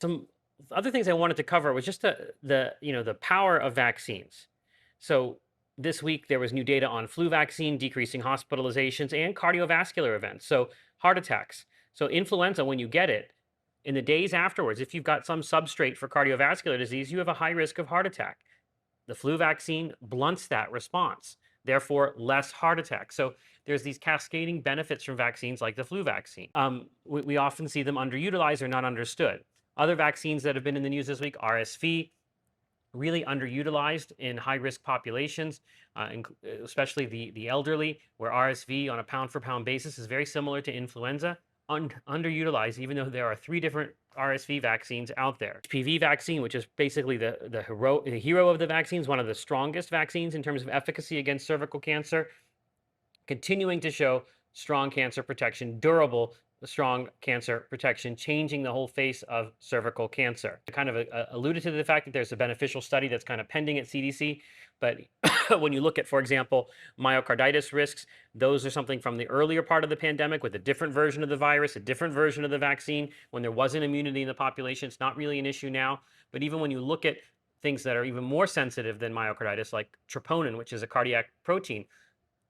Some other things I wanted to cover was just the power of vaccines. So this week there was new data on flu vaccine decreasing hospitalizations and cardiovascular events. So heart attacks. So influenza, when you get it, in the days afterwards, if you've got some substrate for cardiovascular disease, you have a high risk of heart attack. The flu vaccine blunts that response, therefore less heart attacks. So there's these cascading benefits from vaccines like the flu vaccine. We often see them underutilized or not understood. Other vaccines that have been in the news this week, RSV, really underutilized in high risk populations, especially the elderly, where RSV on a pound for pound basis is very similar to influenza, underutilized, even though there are three different RSV vaccines out there. HPV vaccine, which is basically the hero of the vaccines, one of the strongest vaccines in terms of efficacy against cervical cancer, continuing to show strong cancer protection, durable, strong cancer protection, changing the whole face of cervical cancer. I kind of alluded to the fact that there's a beneficial study that's kind of pending at CDC, but when you look at, for example, myocarditis risks, those are something from the earlier part of the pandemic with a different version of the virus, a different version of the vaccine, when there wasn't immunity in the population. It's not really an issue now. But even when you look at things that are even more sensitive than myocarditis, like troponin, which is a cardiac protein,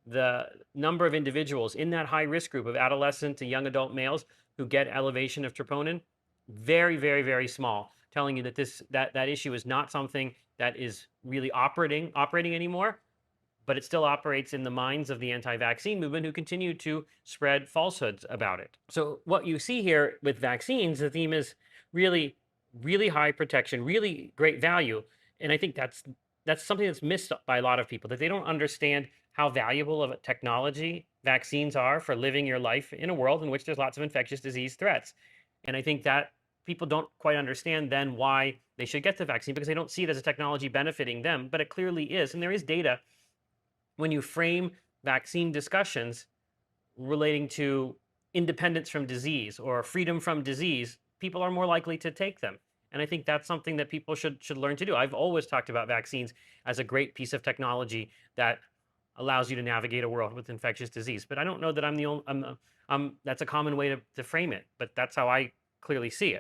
the number of individuals in that high risk group of adolescent to young adult males who get elevation of troponin, very, very, very small, telling you that that issue is not something that is really operating anymore, but it still operates in the minds of the anti-vaccine movement who continue to spread falsehoods about it. So what you see here with vaccines, the theme is really, really high protection, really great value. And I think that's something that's missed by a lot of people, that they don't understand how valuable of a technology vaccines are for living your life in a world in which there's lots of infectious disease threats. And I think that people don't quite understand then why they should get the vaccine, because they don't see it as a technology benefiting them, but it clearly is. And there is data when you frame vaccine discussions relating to independence from disease or freedom from disease, people are more likely to take them. And I think that's something that people should learn to do. I've always talked about vaccines as a great piece of technology that allows you to navigate a world with infectious disease. But I don't know that I'm the only, that's a common way to frame it, but that's how I clearly see it.